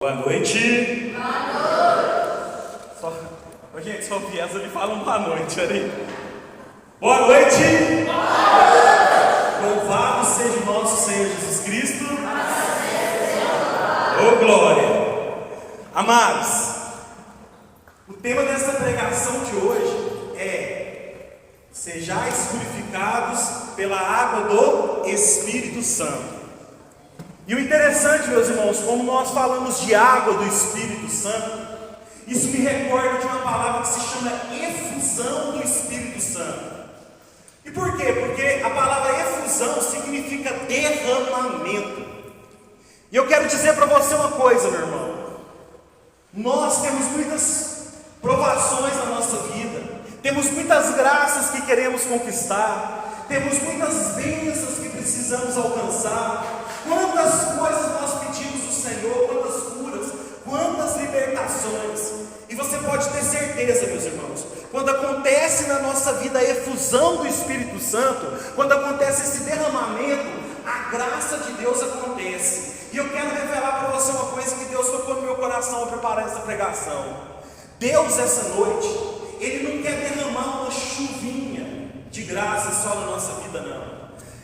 Boa noite. Boa noite. Gente, só viés ali falam boa noite, olha aí. Boa noite. Louvado seja o nosso Senhor Jesus Cristo. Ô glória. Amados, o tema dessa pregação de hoje é: sejais purificados pela água do Espírito Santo. E o interessante, meus irmãos, como nós falamos de água do Espírito Santo, isso me recorda de uma palavra que se chama efusão do Espírito Santo. E por quê? Porque a palavra efusão significa derramamento. E eu quero dizer para você uma coisa, meu irmão. Nós temos muitas provações na nossa vida, temos muitas graças que queremos conquistar, temos muitas bênçãos que precisamos alcançar. Quantas coisas nós pedimos do Senhor, quantas curas, quantas libertações. E você pode ter certeza, meus irmãos, quando acontece na nossa vida a efusão do Espírito Santo, quando acontece esse derramamento, a graça de Deus acontece. E eu quero revelar para você uma coisa que Deus tocou no meu coração ao preparar essa pregação. Deus, essa noite, Ele não quer derramar uma chuvinha de graça só na nossa vida, não.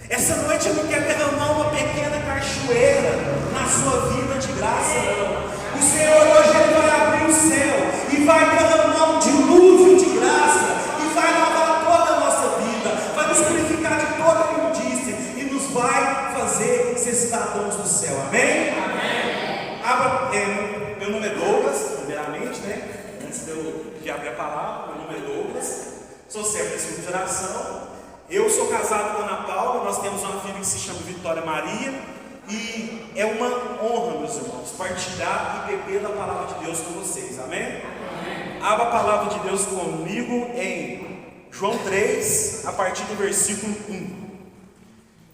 Essa noite Ele não quer derramar uma pequena cachoeira na sua vida de graça, não. O Senhor hoje Ele vai abrir o céu e vai derramar um dilúvio de graça e vai lavar toda a nossa vida, vai nos purificar de toda imundície e nos vai fazer ser cidadãos do céu. Amém? Amém. Meu nome é Douglas, primeiramente, né? Antes de abrir a palavra, meu nome é Douglas, sou servo de segunda geração. Eu sou casado com a Ana Paula, nós temos uma filha que se chama Vitória Maria, e é uma honra, meus irmãos, partilhar e beber da palavra de Deus com vocês, amém? Amém. Abra a palavra de Deus comigo em João 3, a partir do versículo 1.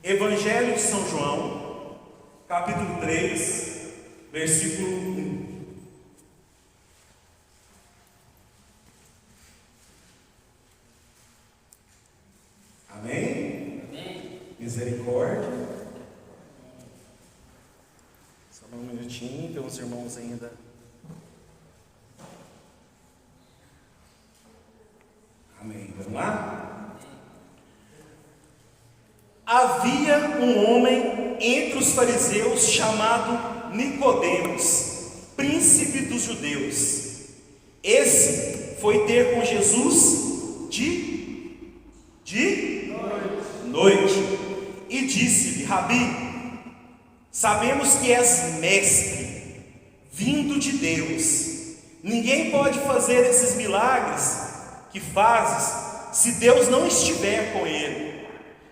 Evangelho de São João, capítulo 3, versículo 1. Amém? Amém. Misericórdia. Só um minutinho, tem uns irmãos ainda. Amém. Vamos lá? Havia um homem entre os fariseus chamado Nicodemos, príncipe dos judeus. Esse foi ter com Jesus de noite, e disse-lhe: Rabi, sabemos que és mestre, vindo de Deus. Ninguém pode fazer esses milagres que fazes se Deus não estiver com ele.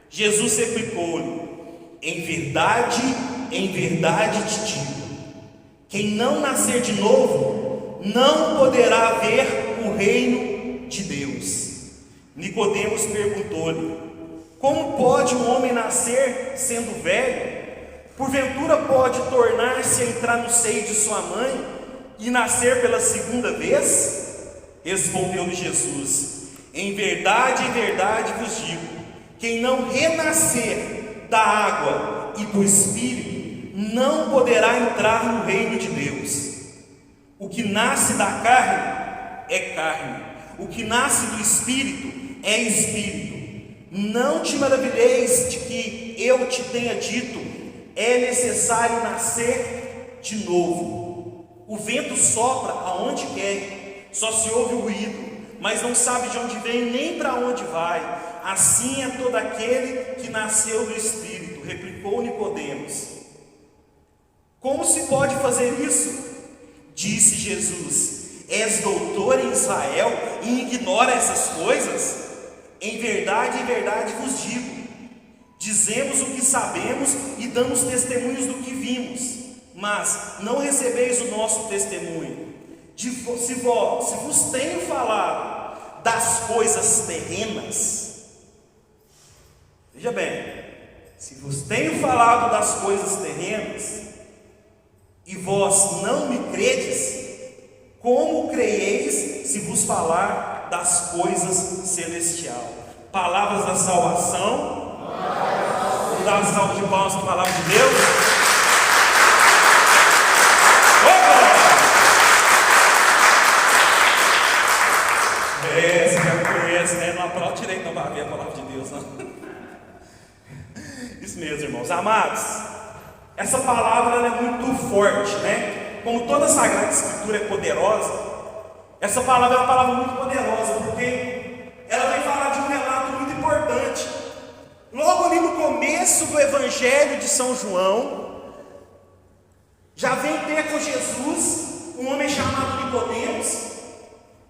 Jesus replicou-lhe: em verdade te digo, quem não nascer de novo não poderá ver o reino de Deus. Nicodemos perguntou-lhe: como pode um homem nascer sendo velho? Porventura pode tornar-se a entrar no seio de sua mãe e nascer pela segunda vez? Respondeu-lhe Jesus: em verdade vos digo, quem não renascer da água e do Espírito não poderá entrar no reino de Deus. O que nasce da carne é carne, o que nasce do Espírito é Espírito. Não te maravilheis de que eu te tenha dito: é necessário nascer de novo. O vento sopra aonde quer, só se ouve o ruído, mas não sabe de onde vem nem para onde vai. Assim é todo aquele que nasceu do Espírito, replicou Nicodemos. Como se pode fazer isso? Disse Jesus: és doutor em Israel e ignora essas coisas? Em verdade vos digo, dizemos o que sabemos e damos testemunhos do que vimos, mas não recebeis o nosso testemunho. Se vos tenho falado das coisas terrenas, veja bem, se vos tenho falado das coisas terrenas, e vós não me credes, como creieis se vos falar das coisas celestiais? Palavras da salvação. Vamos dar uma salva de palmas para a palavra de Deus. Opa! Deus, não. Isso mesmo, irmãos. Amados, essa palavra ela é muito forte, né? Como toda a Sagrada Escritura é poderosa, essa palavra é uma palavra muito poderosa, porque ela vem falar de um relato muito importante. Logo ali no começo do Evangelho de São João, já vem ter com Jesus um homem chamado Nicodemos.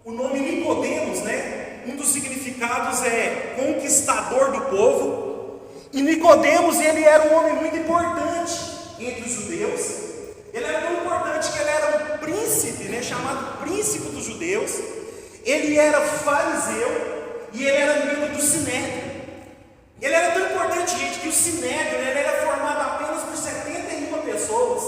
O nome Nicodemos, né? Um dos significados é conquistador do povo. E Nicodemos, ele era um homem muito importante entre os judeus. Ele era tão importante que ele era um príncipe, né? Chamado príncipe dos judeus. Ele era fariseu e ele era membro do Sinédrio. Ele era tão importante, gente, que o Sinédrio, né, ele era formado apenas por 71 pessoas.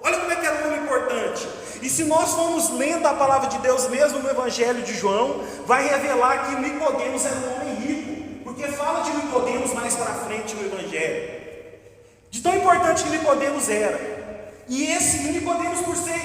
Olha como é que era um homem importante. E se nós formos lendo a palavra de Deus mesmo no Evangelho de João, vai revelar que Nicodemos era um homem rico, porque fala de Nicodemos mais para frente no Evangelho, de tão importante que Nicodemos era. E esse Nicodemos, por ser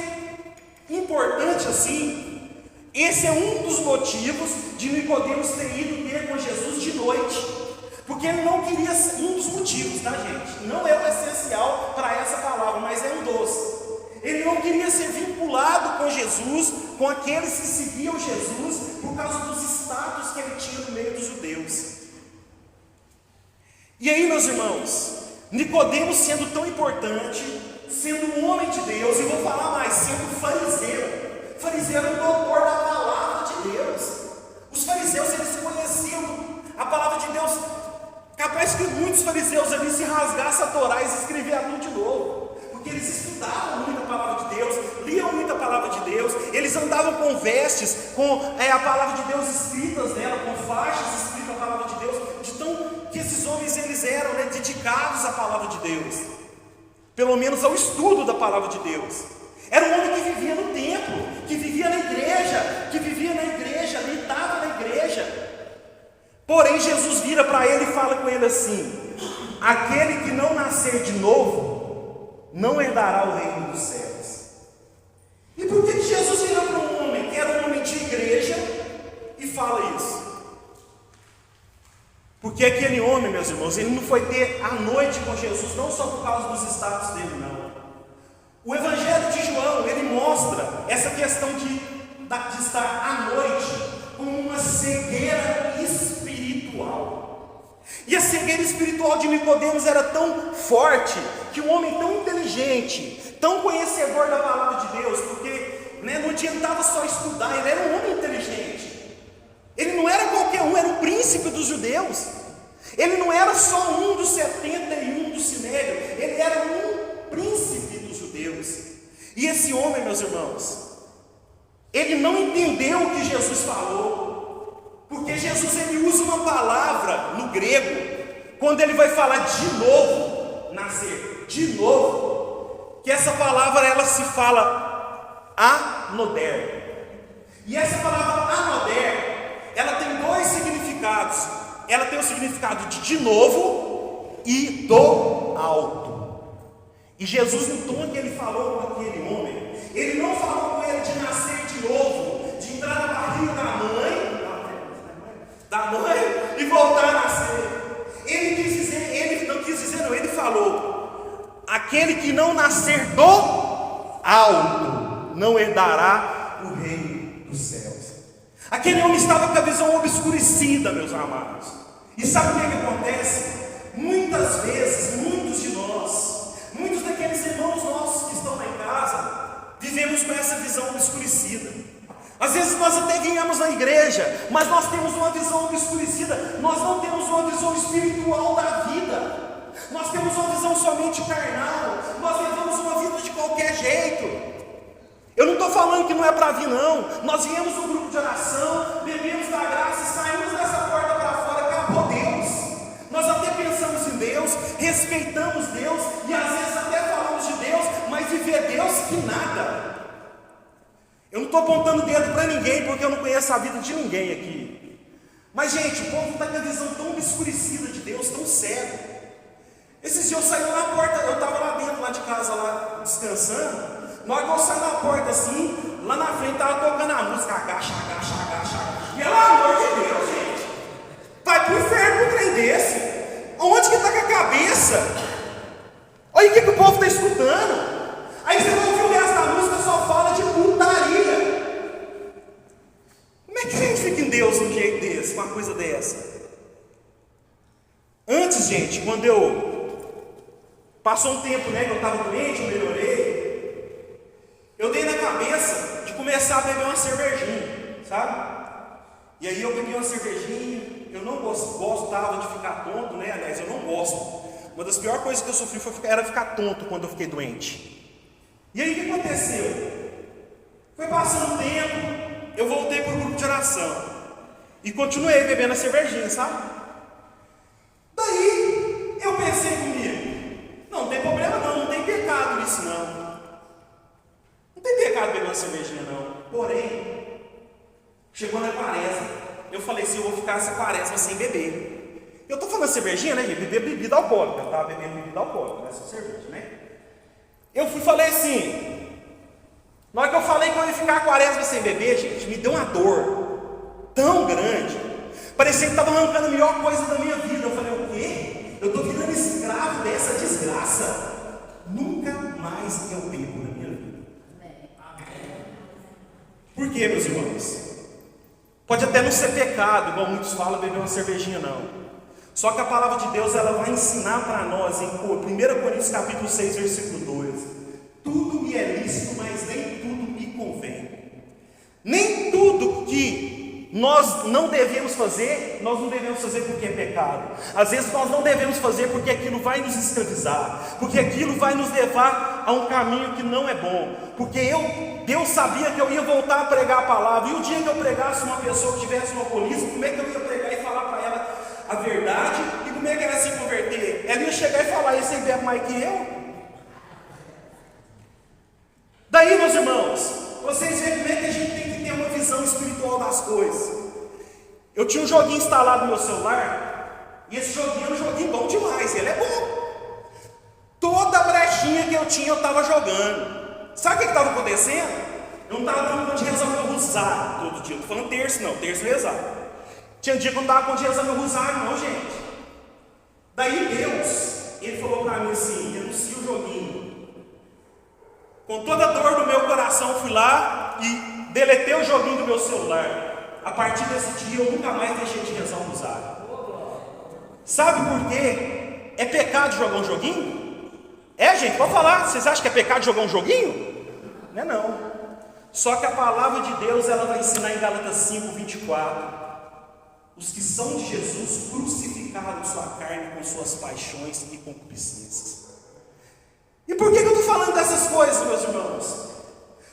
importante assim, esse é um dos motivos de Nicodemos ter ido ter com Jesus de noite, porque ele não queria, um dos motivos, tá, gente? Não é o essencial para essa palavra, mas é um dos. Ele não queria ser vinculado com Jesus, com aqueles que seguiam Jesus, por causa dos status que ele tinha no meio dos judeus. E aí, meus irmãos, Nicodemos sendo tão importante, sendo um homem de Deus, e vou falar mais, sendo fariseu era o doutor da palavra de Deus. Os fariseus, eles conheciam a palavra de Deus, capaz que muitos fariseus ali se rasgassem a Torá e se escreviam tudo de novo, porque eles estudavam muito a palavra de Deus, liam muito a palavra de Deus, eles andavam com vestes, com a palavra de Deus escritas nela, com faixas escritas a palavra de Deus, de tão que esses homens eles eram, né, dedicados à palavra de Deus, pelo menos ao estudo da palavra de Deus. Era um homem que vivia no templo, que vivia na igreja, habitava na igreja. Porém Jesus vira para ele e fala com ele assim: aquele que não nascer de novo não herdará o reino dos céus. E por que Jesus vira para um homem que era um homem de igreja e fala isso? Porque aquele homem, meus irmãos, ele não foi ter a noite com Jesus, não só por causa dos status dele, não. O Evangelho de João, ele mostra essa questão de estar à noite com uma cegueira espiritual. E a cegueira espiritual de Nicodemos era tão forte, que um homem tão inteligente, tão conhecedor da palavra de Deus, porque, né, não adiantava só estudar, ele era um homem inteligente. Ele não era qualquer um, era o príncipe dos judeus. Ele não era só um dos 71 do Sinédrio, ele era um príncipe dos judeus. E esse homem, meus irmãos, ele não entendeu o que Jesus falou, porque Jesus ele usa uma palavra no grego, quando ele vai falar de novo, nascer, de novo, que essa palavra ela se fala anoder. E essa palavra anoder, ela tem dois significados. Ela tem o significado de novo e do alto. E Jesus, no tom que ele falou com aquele homem, ele não falou com ele de nascer de novo, de entrar na barriga da mãe e voltar a nascer. Ele falou: aquele que não nascer do alto não herdará o reino dos céus. Aquele homem estava com a visão obscurecida, meus amados. E sabe o que acontece? Muitas vezes, muitos de nós, muitos daqueles irmãos nossos que estão lá em casa, vivemos com essa visão obscurecida. Às vezes nós até viemos na igreja, mas nós temos uma visão obscurecida. Nós não temos uma visão espiritual da vida. Nós temos uma visão somente carnal. Nós levamos uma vida de qualquer jeito. Eu não estou falando que não é para vir, não. Nós viemos no grupo de oração, bebemos da graça e saímos dessa porta para fora, acabou Deus. Nós até pensamos em Deus, respeitamos Deus e às vezes até falamos de Deus, mas viver Deus que nada. Eu não estou apontando o dedo para ninguém, porque eu não conheço a vida de ninguém aqui. Mas, gente, o povo está com a visão tão obscurecida de Deus, tão cego. Esses dias eu saí na porta, eu estava lá dentro, lá de casa, lá descansando. Na hora que eu saí na porta assim, lá na frente estava tocando a música, agacha, agacha, agacha. Pelo amor de Deus, gente, vai pro inferno o trem gente, quando passou um tempo, né, que eu estava doente, eu melhorei, eu dei na cabeça de começar a beber uma cervejinha, sabe? E aí eu bebi uma cervejinha, eu não gostava de ficar tonto, né? Aliás, eu não gosto. Uma das piores coisas que eu sofri era ficar tonto quando eu fiquei doente. E aí o que aconteceu? Foi passando o tempo, eu voltei para o grupo de oração e continuei bebendo a cervejinha, sabe? Daí eu pensei comigo, não tem problema não tem pecado nisso não. Não tem pecado beber uma cervejinha não. Porém, chegou na quaresma, eu falei assim, eu vou ficar essa quaresma sem beber. Eu estou falando cervejinha, né, gente? Beber bebida alcoólica, eu estava bebendo bebida alcoólica, não é só cerveja, né? Eu falei assim, na hora que eu falei que eu ia ficar a quaresma sem beber, gente, me deu uma dor tão grande, parecia que estava arrancando a melhor coisa da minha vida. Eu falei, o quê? Eu estou virando escravo dessa desgraça. Nunca mais eu bebo na minha vida. Por quê, meus irmãos? Pode até não ser pecado, igual muitos falam, beber uma cervejinha, não. Só que a palavra de Deus, ela vai ensinar para nós, em 1 Coríntios capítulo 6, versículo 2. Tudo me é lícito, mas nem tudo me convém. Nem tudo que nós não devemos fazer, nós não devemos fazer porque é pecado. Às vezes nós não devemos fazer porque aquilo vai nos escravizar, porque aquilo vai nos levar a um caminho que não é bom. Porque Deus sabia que eu ia voltar a pregar a palavra, e o dia que eu pregasse uma pessoa que tivesse uma polícia, como é que eu ia pregar e falar para ela a verdade, e como é que ela ia se converter? Ela ia chegar e falar, esse aí bebe mais que eu? Daí, meus irmãos, vocês veem como é que a gente tem que ter uma visão espiritual das coisas. Eu tinha um joguinho instalado no meu celular, e esse joguinho era um joguinho bom demais, ele é bom. Toda brechinha que eu tinha, eu estava jogando. Sabe o que estava acontecendo? Eu não estava dando conta de rezar meu rosário todo dia. Não estou falando terço, não, terço eu rezava. Tinha dia que eu não estava com conta de rezar meu rosário, não, gente. Daí Deus, Ele falou para mim assim, renuncia o joguinho. Com toda a dor do meu coração, eu fui lá e deletei o joguinho do meu celular. A partir desse dia, eu nunca mais deixei de rezar o rosário. Sabe por quê? É pecado jogar um joguinho? É, gente, pode falar. Vocês acham que é pecado jogar um joguinho? Não é não. Só que a palavra de Deus, ela vai ensinar em Gálatas 5, 24. Os que são de Jesus crucificaram sua carne com suas paixões e concupiscências. E por que eu estou falando dessas coisas, meus irmãos?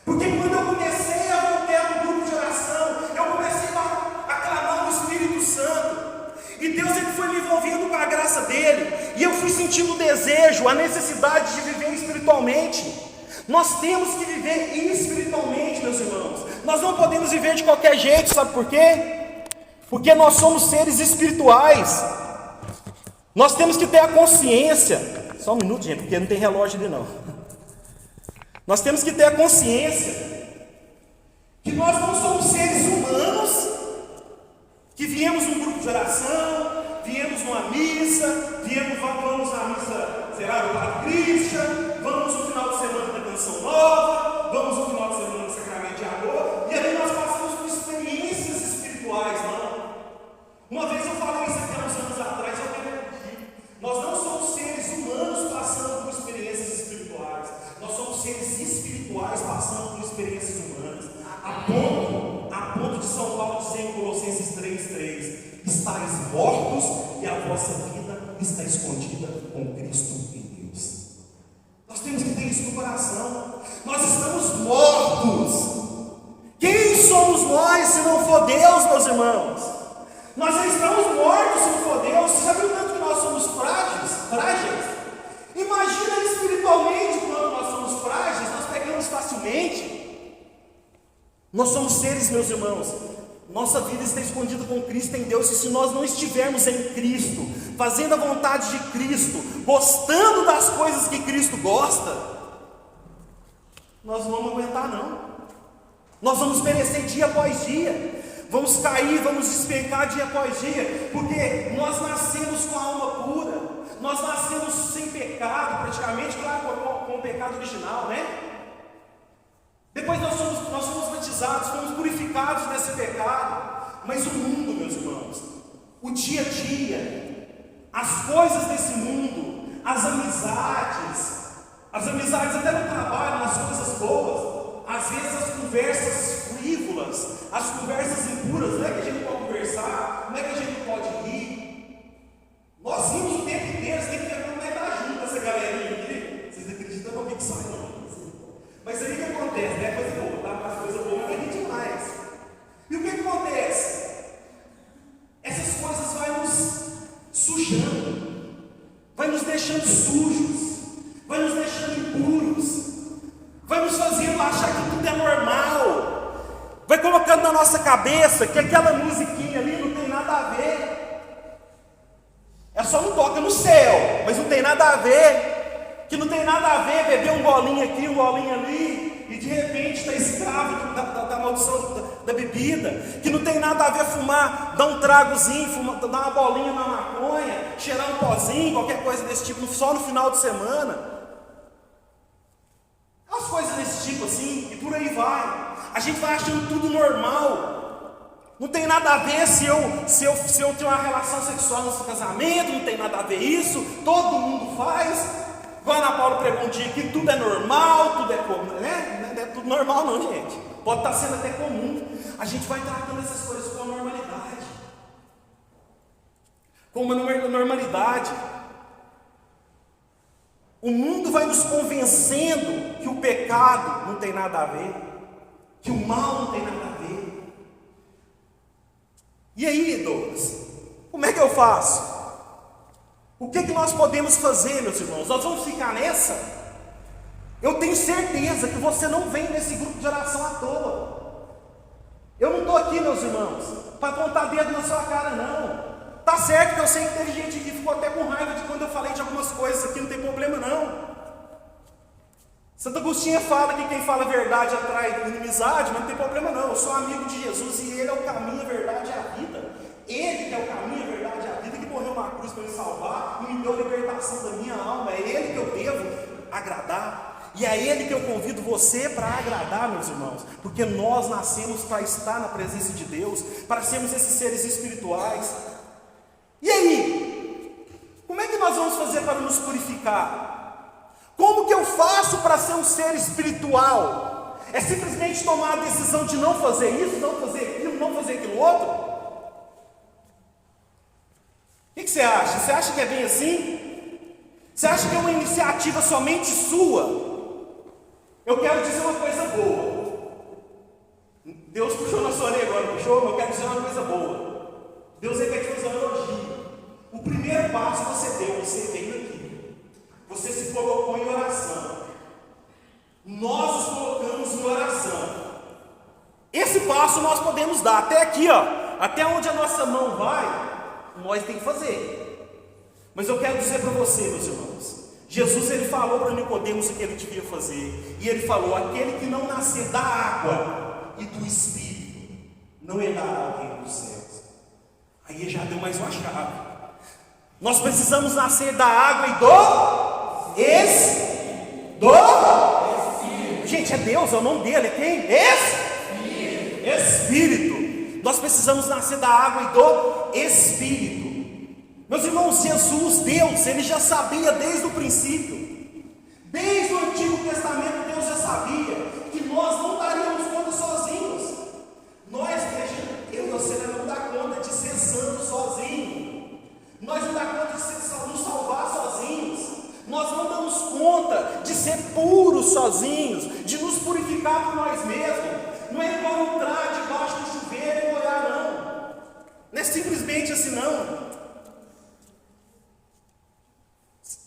Porque quando eu comecei a voltar no grupo de oração, eu comecei a clamar o Espírito Santo. E Deus, Ele foi me envolvendo com a graça dEle. E eu fui sentindo o desejo, a necessidade de viver espiritualmente. Nós temos que viver espiritualmente, meus irmãos. Nós não podemos viver de qualquer jeito, sabe por quê? Porque nós somos seres espirituais. Nós temos que ter a consciência. Só um minuto, gente, porque não tem relógio ali não. Nós temos que ter a consciência que nós não somos seres humanos que viemos num grupo de oração, viemos numa missa, vamos na missa, sei lá, do Padre Christian, vamos no final de semana da Canção Nova, vamos no final de semana do Sacramento de Amor, e aí nós passamos por experiências espirituais, não? Uma vez eu falei isso aqui há uns anos atrás, eu quero repetir. Nós não somos seres humanos passando por experiências espirituais, nós somos seres espirituais passando por experiências humanas, a ponto de São Paulo dizer em Colossenses 3,3: estáis mortos e a vossa vida está escondida com Cristo em Deus. Nós temos que ter isso no coração. Nós estamos mortos. Quem somos nós se não for Deus, meus irmãos? Nós já estamos mortos se não for Deus. Você já viu tanto que nós somos frágeis? Imagina espiritualmente quando nós somos frágeis, nós pegamos facilmente. Nós somos seres, meus irmãos, nossa vida está escondida com Cristo em Deus, e se nós não estivermos em Cristo, fazendo a vontade de Cristo, gostando das coisas que Cristo gosta, nós não vamos aguentar não. Nós vamos perecer dia após dia, vamos cair, vamos despencar dia após dia, porque nós nascemos com a alma pura, nós nascemos sem pecado, praticamente, claro, com o pecado original, né? Depois nós fomos batizados, fomos purificados desse pecado. Mas o mundo, meus irmãos, o dia a dia, a as coisas desse mundo, as amizades até no trabalho, nas coisas boas, às vezes as conversas frívolas, as conversas impuras. Não é que a gente não pode conversar, não é que a gente não pode rir. Nós rimos o tempo inteiro, você tem que ver como é que tá junto essa galerinha aqui. Vocês acreditam no que sai, não? Mas aí o que acontece? Não é coisa boa, tá? As coisas boas é rir demais. E o que acontece? Essas coisas vão nos sujando, vai nos deixando sujos, vai nos deixando impuros, vai nos fazendo achar que tudo é normal, vai colocando na nossa cabeça que aquela musiquinha ali não tem nada a ver, é só um toca no céu, mas não tem nada a ver, que não tem nada a ver beber um golinho aqui, um golinho ali, e de repente está escravo da maldição da bebida, que não tem nada a ver fumar, dar um tragozinho, dar uma bolinha na maconha, cheirar um pozinho, qualquer coisa desse tipo, só no final de semana. As coisas desse tipo assim, e por aí vai. A gente vai achando tudo normal. Não tem nada a ver se eu tenho uma relação sexual no casamento, não tem nada a ver isso, todo mundo faz. Igual a Ana Paula pregou um dia que tudo é normal, tudo é comum, né? Não é tudo normal não, gente. Pode estar sendo até comum. A gente vai tratando essas coisas com a normalidade. Com uma normalidade. O mundo vai nos convencendo que o pecado não tem nada a ver, que o mal não tem nada a ver. E aí, Douglas, como é que eu faço? O que nós podemos fazer, meus irmãos? Nós vamos ficar nessa? Eu tenho certeza que você não vem nesse grupo de oração à toa. Eu não estou aqui, meus irmãos, para apontar dedo na sua cara, não. Tá certo que eu sei que teve gente que ficou até com raiva de quando eu falei de algumas coisas aqui, não tem problema não. Santo Agostinho fala que quem fala a verdade atrai inimizade, mas não tem problema não. Eu sou amigo de Jesus e Ele é o caminho, a verdade e a vida. Ele que é o caminho, a verdade e a vida, que morreu na cruz para me salvar e me deu a libertação da minha alma. É Ele que eu devo agradar. E é Ele que eu convido você para agradar, meus irmãos. Porque nós nascemos para estar na presença de Deus, para sermos esses seres espirituais. E aí? Como é que nós vamos fazer para nos purificar? Como que eu faço para ser um ser espiritual? É simplesmente tomar a decisão de não fazer isso, não fazer aquilo, não fazer aquilo outro? O que você acha? Você acha que é bem assim? Você acha que é uma iniciativa somente sua? Eu quero dizer uma coisa boa. Deus puxou na sua orelha agora, puxou? Mas eu quero dizer uma coisa boa. Deus quer te fazer um elogio. O primeiro passo você deu, você veio aqui. Você se colocou em oração. Nós nos colocamos em oração. Esse passo nós podemos dar. Até aqui, ó. Até onde a nossa mão vai, nós temos que fazer. Mas eu quero dizer para você, meus irmãos. Jesus, ele falou para Nicodemos o que ele devia fazer. E ele falou: aquele que não nascer da água e do Espírito, não entrará ao reino dos céus. Aí ele já deu mais uma chave. Nós precisamos nascer da água e do Espírito. Gente, é Deus, é o nome dele, é quem? Espírito. Nós precisamos nascer da água e do Espírito. Meus irmãos, Jesus, Deus, ele já sabia desde o princípio. Desde o Antigo Testamento, Deus já sabia que nós não daríamos conta sozinhos. Nós, eu e você, não dá conta de ser santo sozinho. Nós não dá conta de nos salvar sozinhos. Nós não damos conta de ser puros sozinhos, de nos purificar por nós mesmos. Não é igual entrar debaixo do chuveiro e molhar, não. Não é simplesmente assim, não.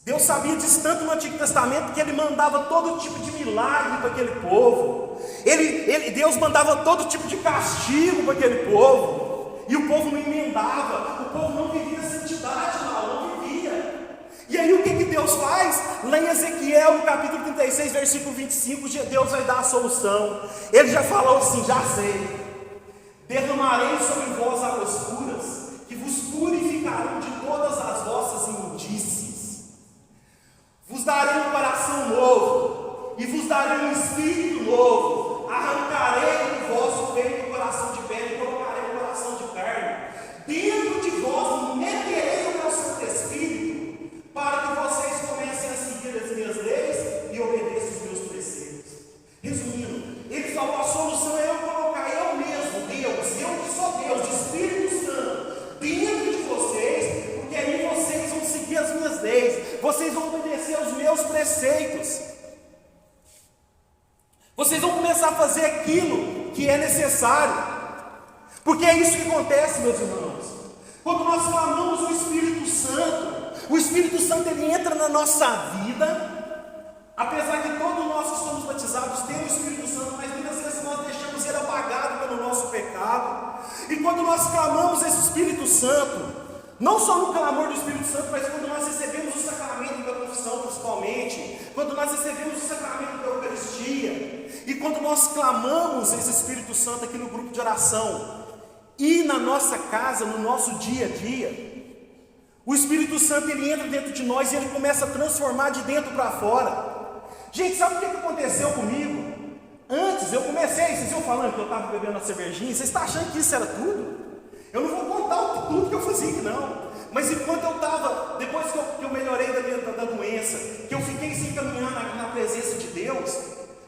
Deus sabia disso tanto no Antigo Testamento que Ele mandava todo tipo de milagre para aquele povo. Deus mandava todo tipo de castigo para aquele povo. E o povo não emendava, o povo não vivia santidade lá, não vivia. E aí o que Deus faz? Lá em Ezequiel, no capítulo 36, versículo 25, Deus vai dar a solução. Ele já falou assim: já sei, derramarei sobre vós águas puras, que vos purificarão de todas as vossas imundícies. Vos darei um coração novo, e vos darei um espírito novo. Arrancarei do vosso peito o coração de pedra e colocarei o coração de carne. Dentro de vós meterei o meu Santo Espírito, vocês vão obedecer aos meus preceitos, vocês vão começar a fazer aquilo que é necessário, porque é isso que acontece, meus irmãos. Quando nós clamamos o Espírito Santo ele entra na nossa vida, apesar de todos nós que somos batizados ter o Espírito Santo, mas muitas vezes nós deixamos ele apagado pelo nosso pecado. E quando nós clamamos esse Espírito Santo, não só no clamor do Espírito Santo, mas quando nós recebemos o sacramento da confissão, principalmente, quando nós recebemos o sacramento da Eucaristia, e quando nós clamamos esse Espírito Santo aqui no grupo de oração, e na nossa casa, no nosso dia a dia, o Espírito Santo ele entra dentro de nós e ele começa a transformar de dentro para fora. Gente, sabe o que aconteceu comigo? Antes eu comecei, vocês iam falando que eu estava bebendo uma cervejinha, vocês estão achando que isso era tudo? Eu não vou contar tudo que eu fazia aqui não, mas enquanto eu estava, depois que eu melhorei da doença, que eu fiquei sem caminhar na presença de Deus,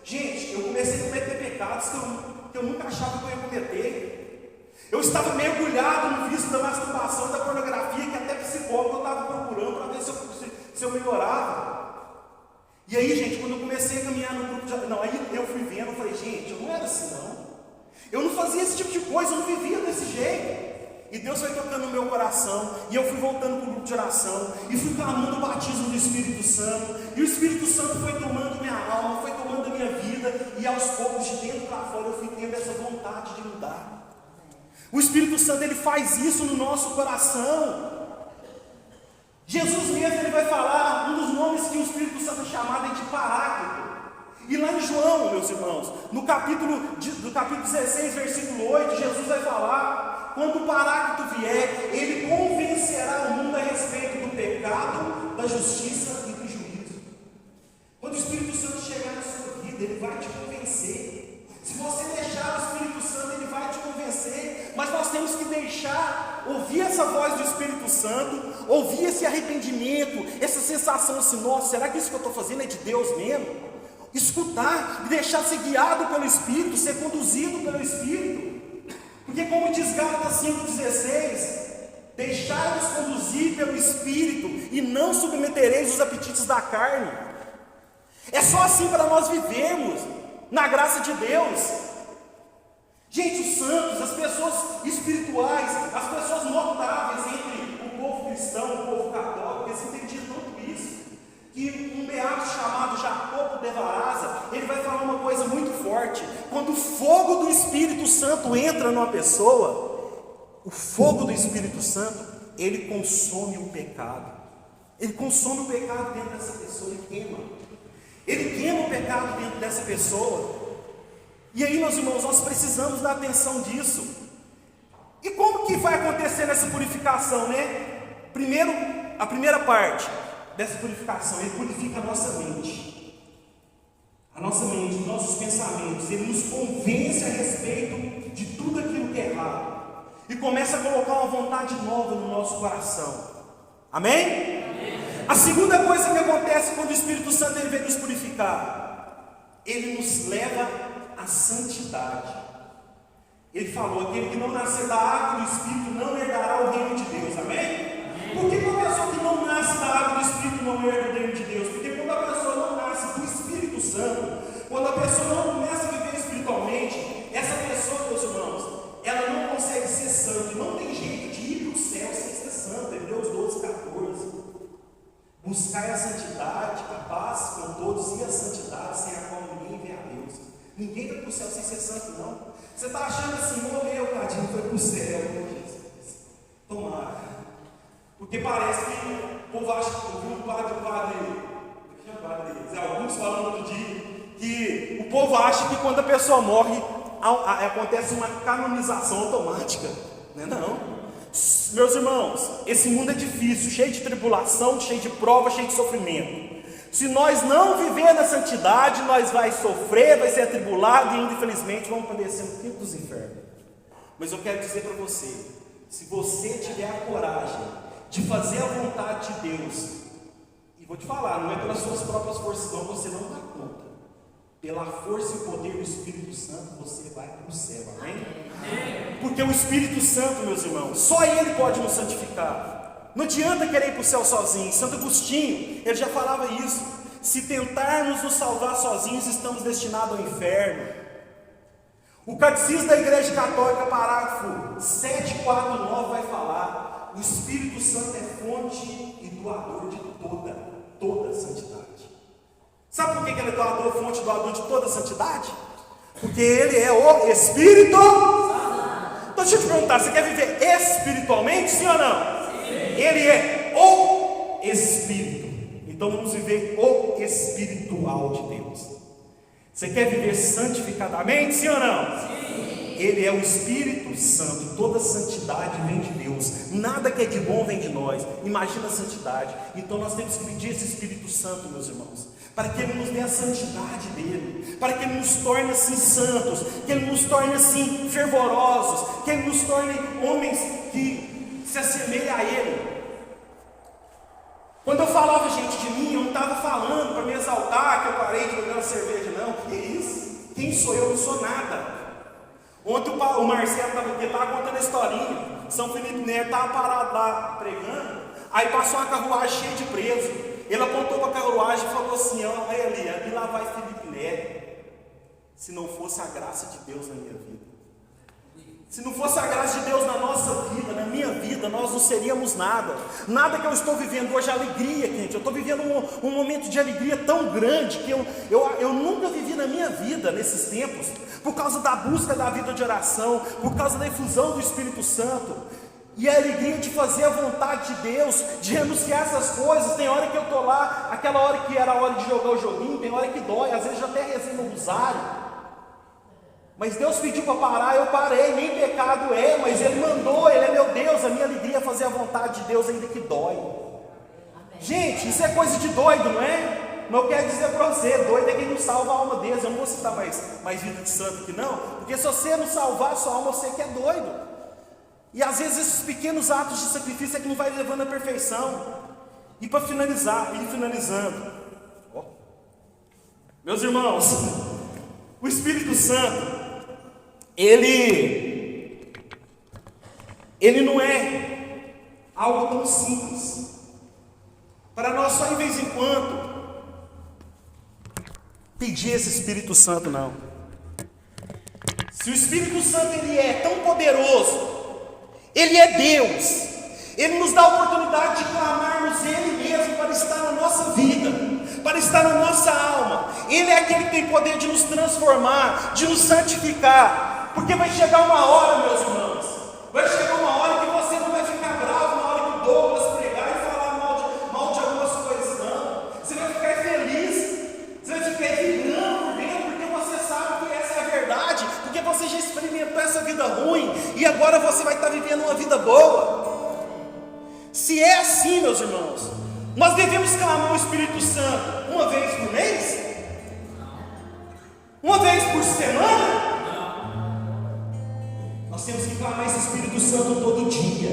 gente, eu comecei a cometer pecados que eu nunca achava que eu ia cometer. Eu estava mergulhado no vício da masturbação, da pornografia, que até psicólogo eu estava procurando para ver se eu melhorava. E aí, gente, quando eu comecei a caminhar no grupo de... Não, aí eu fui vendo, eu falei, gente, eu não era assim não. Eu não fazia esse tipo de coisa, eu não vivia desse jeito. E Deus foi tocando no meu coração, e eu fui voltando para o grupo de oração, e fui clamando o batismo do Espírito Santo, e o Espírito Santo foi tomando minha alma, foi tomando a minha vida, e aos poucos, de dentro para fora, eu fui tendo essa vontade de mudar. O Espírito Santo ele faz isso no nosso coração. Jesus mesmo ele vai falar, um dos nomes que o Espírito Santo é chamado é de Paráclito. E lá em João, meus irmãos, no capítulo 16, versículo 8, Jesus vai falar, quando o Paráclito vier, ele convencerá o mundo a respeito do pecado, da justiça e do juízo. Quando o Espírito Santo chegar na sua vida, ele vai te convencer. Se você deixar o Espírito Santo, ele vai te convencer, mas nós temos que deixar, ouvir essa voz do Espírito Santo, ouvir esse arrependimento, essa sensação assim, nossa, será que isso que eu estou fazendo é de Deus mesmo? Escutar e deixar ser guiado pelo Espírito, ser conduzido pelo Espírito, porque como diz Gálatas 5,16, deixai-vos conduzir pelo Espírito e não submetereis os apetites da carne. É só assim para nós vivermos na graça de Deus. Gente, os santos, as pessoas espirituais, as pessoas notáveis entre o povo cristão, o povo católico, eles entendiam tanto isso, que um beato chamado Jacobo de Varasa, ele vai falar uma coisa muito forte. Quando o fogo do Espírito Santo entra numa pessoa, o fogo do Espírito Santo, ele consome o pecado. Ele consome o pecado dentro dessa pessoa, ele queima. Ele queima o pecado dentro dessa pessoa. E aí, meus irmãos, nós precisamos dar atenção disso. E como que vai acontecer essa purificação, né? Primeiro, a primeira parte dessa purificação, ele purifica a nossa mente. A nossa mente, os nossos pensamentos. Ele nos convence a respeito de tudo aquilo que é errado. E começa a colocar uma vontade nova no nosso coração. Amém? A segunda coisa que acontece quando o Espírito Santo ele vem nos purificar, ele nos leva à santidade. Ele falou, aquele que não nascer da água do Espírito não herdará o reino de Deus, amém? Por que uma pessoa que não nasce da água do Espírito não herda o reino de Deus? Porque quando a pessoa não nasce do Espírito Santo, quando a pessoa não começa a viver espiritualmente, essa pessoa, meus irmãos, ela não consegue ser santa, não tem jeito de ir para o céu sem ser santa. Hebreus 12:14. Buscai a santidade, a paz com todos e a santidade, sem a qual ninguém vê a Deus. Ninguém vai para o céu sem ser santo, não. Você está achando assim, morreu, tadinho, foi para o céu. Tomara. Porque parece que o povo acha que eu vi um padre, alguns falando outro dia, que o povo acha que quando a pessoa morre, acontece uma canonização automática. Não é não. Meus irmãos, esse mundo é difícil, cheio de tribulação, cheio de prova, cheio de sofrimento. Se nós não viver na santidade, nós vai sofrer, vai ser atribulado e infelizmente vamos padecer no quinto dos infernos. Mas eu quero dizer para você, se você tiver a coragem de fazer a vontade de Deus, e vou te falar, não é pelas suas próprias forças não, você não dá conta. Pela força e o poder do Espírito Santo, você vai para o céu, amém? Porque o Espírito Santo, meus irmãos, só Ele pode nos santificar. Não adianta querer ir para o céu sozinho. Santo Agostinho, ele já falava isso. Se tentarmos nos salvar sozinhos, estamos destinados ao inferno. O Catecismo da Igreja Católica, parágrafo 749, vai falar: o Espírito Santo é fonte e doador de toda santidade. Sabe por que ele é doador, fonte e doador de toda santidade? Porque ele é o Espírito Santo. Então deixa eu te perguntar, você quer viver espiritualmente, sim ou não? Sim. Ele é o Espírito. Então vamos viver o espiritual de Deus. Você quer viver santificadamente, sim ou não? Sim. Ele é o Espírito Santo. Toda santidade vem de Deus. Nada que é de bom vem de nós. Imagina a santidade. Então nós temos que pedir esse Espírito Santo, meus irmãos, para que Ele nos dê a santidade dEle, para que Ele nos torne assim santos, que Ele nos torne assim fervorosos, que Ele nos torne homens que se assemelhem a Ele. Quando eu falava, gente, de mim, eu não estava falando para me exaltar, que eu parei de beber uma cerveja, não. Que isso? Quem sou eu? Eu não sou nada. Ontem o Marcelo estava contando a historinha. São Felipe Neto estava parado lá pregando, aí passou uma carruagem cheia de presos. Ele apontou para a carruagem e falou assim: olha ali lá vai Felipe Neto. Se não fosse a graça de Deus na minha vida, se não fosse a graça de Deus na nossa vida, na minha vida, nós não seríamos nada. Nada que eu estou vivendo hoje, alegria, gente. Eu estou vivendo um momento de alegria tão grande que eu nunca vivi na minha vida nesses tempos, por causa da busca da vida de oração, por causa da efusão do Espírito Santo. E a alegria de fazer a vontade de Deus, de renunciar essas coisas. Tem hora que eu estou lá, aquela hora que era a hora de jogar o joguinho, tem hora que dói, às vezes eu até rezei no rosário. Mas Deus pediu para parar, eu parei, nem pecado é, mas Ele mandou, Ele é meu Deus, a minha alegria é fazer a vontade de Deus, ainda que dói. Amém. Gente, isso é coisa de doido, não é? Mas eu quero dizer para você, doido é quem não salva a alma deles. Eu não vou citar mais vida de santo aqui não, porque se você não salvar a sua alma, você que é doido. E às vezes esses pequenos atos de sacrifício é que não vai levando à perfeição. E para finalizar, finalizando, meus irmãos, o Espírito Santo, ele não é algo tão simples para nós só de vez em quando pedir esse Espírito Santo, não. Se o Espírito Santo ele é tão poderoso, Ele é Deus, Ele nos dá a oportunidade de clamarmos Ele mesmo para estar na nossa vida, para estar na nossa alma. Ele é aquele que tem poder de nos transformar, de nos santificar. Porque vai chegar uma hora, meus irmãos, vai chegar uma hora que você não vai ficar bravo na hora que o Douglas pregar e falar mal de algumas coisas, não. Você vai ficar feliz, você vai ficar vibrando por dentro, porque você sabe que essa é a verdade, porque você já experimentou essa vida ruim e agora você vai estar vivendo uma vida boa. Se é assim, meus irmãos, nós devemos clamar o Espírito Santo uma vez por mês? Uma vez por semana? Nós temos que clamar esse Espírito Santo todo dia.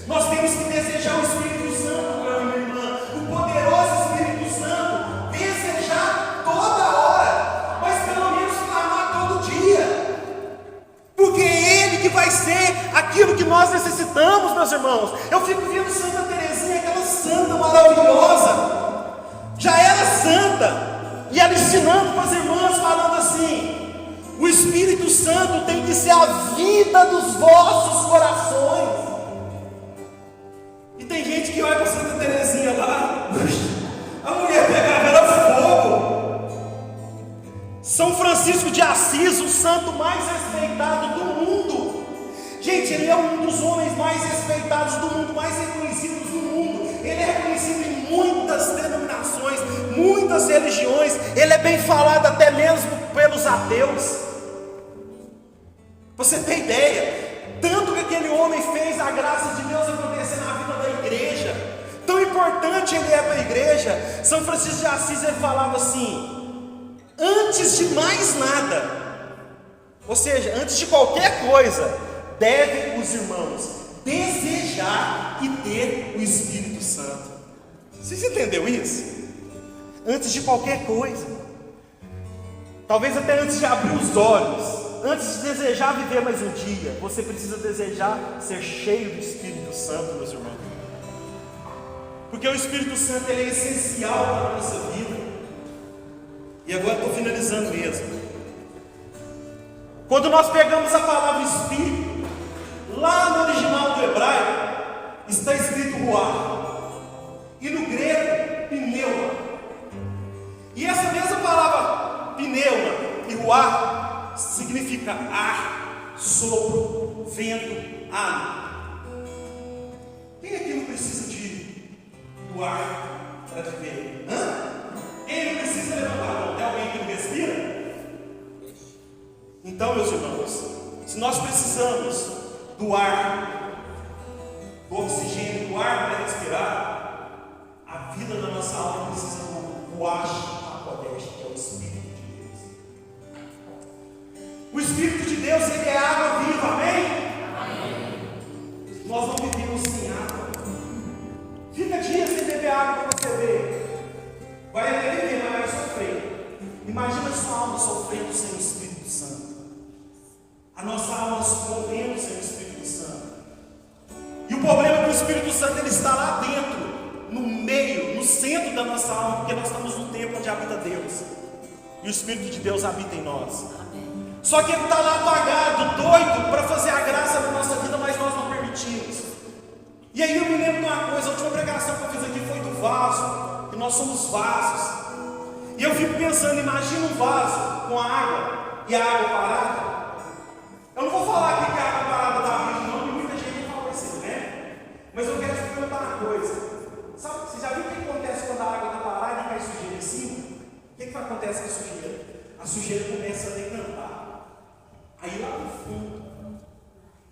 Nós temos que desejar o Espírito Santo, meu irmão, minha irmã, o poderoso Espírito Santo, desejar toda hora, mas pelo menos clamar todo dia, porque é Ele que vai ser aquilo que nós necessitamos, meus irmãos. Eu fico vendo Santa Teresinha, aquela santa maravilhosa, já era santa, e ela ensinando para as irmãs, falando assim: o Espírito Santo tem que ser a vida dos vossos corações. E tem gente que olha para Santa Teresinha lá, a mulher pegava era fogo. São Francisco de Assis, o santo mais respeitado do mundo. Gente, ele é um dos homens mais respeitados do mundo, mais reconhecidos do mundo. Ele é reconhecido em muitas denominações, muitas religiões. Ele é bem falado até mesmo pelos ateus. Você tem ideia? Tanto que aquele homem fez a graça de Deus acontecer na vida da igreja. Tão importante ele é para a igreja. São Francisco de Assis, ele falava assim: antes de mais nada, ou seja, antes de qualquer coisa, devem os irmãos desejar e ter o Espírito Santo. Vocês entenderam isso? Antes de qualquer coisa, talvez até antes de abrir os olhos, antes de desejar viver mais um dia, você precisa desejar ser cheio do Espírito Santo, meus irmãos. porque o Espírito Santo ele é essencial para a nossa vida. E agora estou finalizando mesmo. Quando nós pegamos a palavra Espírito, lá no original do hebraico, está escrito ruach, e no grego, pneuma. E essa mesma palavra pneuma e ruach significa ar, sopro, vento, hálito. Quem aqui não precisa do ar para viver? Quem não precisa levantar a mão? Tem alguém que não respira? Então, meus irmãos, se nós precisamos do ar, do oxigênio, do ar para respirar, a vida da nossa alma precisa do ruach HaKodesh, que é o Espírito de Deus. O Espírito de Deus, ele é água viva, amém? Amém. Nós não vivemos sem água. Fica dias sem beber água para você ver. Vai até beber, mas vai sofrer. Imagina a sua alma sofrendo sem o Espírito Santo. A nossa alma sofrendo sem o Espírito Santo. E o problema é que o Espírito Santo ele está lá dentro, no meio, no centro da nossa alma, porque nós estamos no templo onde habita Deus. E o Espírito de Deus habita em nós. Só que ele está lá apagado, doido, para fazer a graça na nossa vida, mas nós não permitimos. E aí eu me lembro de uma coisa, a última pregação que eu fiz aqui foi do vaso, que nós somos vasos. E eu fico pensando, imagina um vaso com água e a água parada. Eu não vou falar aqui que a água parada está virgem, não, porque muita gente fala assim, né? Mas eu quero te perguntar uma coisa. Sabe, você já viu o que acontece quando a água está parada e cai sujeira em cima? O que acontece com a sujeira? A sujeira começa a decantar. Aí lá no fundo.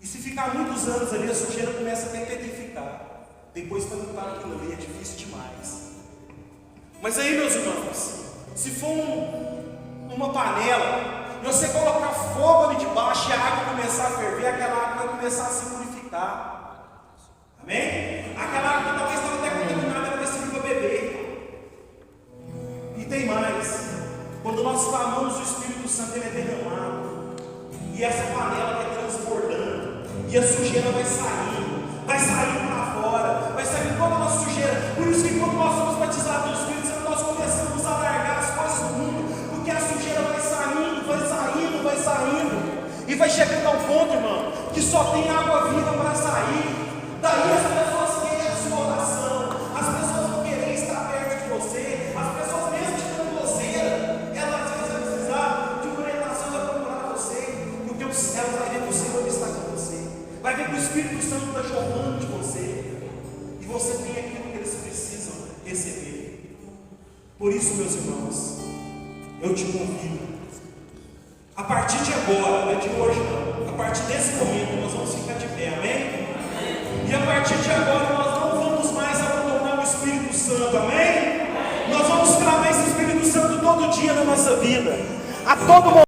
E se ficar muitos anos ali, a sujeira começa a petrificar. Depois para limpar aquilo ali é difícil demais. Mas aí, meus irmãos, se for uma panela, e você colocar fogo ali debaixo e a água começar a ferver, aquela água vai começar a se purificar. Amém? Aquela água que talvez estava até contaminada, ela vai servir para beber. E tem mais. Quando nós clamamos, o Espírito Santo ele é derramado. E essa panela vai transbordando. E a sujeira vai saindo para fora, vai saindo toda a nossa sujeira. Por isso que quando nós somos batizados no Espírito Santo, nós começamos a largar as coisas do mundo, porque a sujeira vai saindo, e vai chegando ao ponto, irmão, que só tem água viva para sair. Daí as pessoas querem a sua oração, as pessoas vão querer estar perto de você, as pessoas mesmo te dando coceira, elas às vezes vão precisar de uma orientação para procurar você, porque ela vai ver que o Senhor está com você, vai ver que o Espírito Santo está jorrando de você, e você tem aquilo que eles precisam receber. Por isso, meus irmãos, eu te convido, a partir de agora, não é de hoje não, a partir desse momento nós vamos ficar de pé, amém? E a partir de agora nós não vamos mais abandonar o Espírito Santo, amém? Nós vamos clamar esse Espírito Santo todo dia na nossa vida, a todo momento.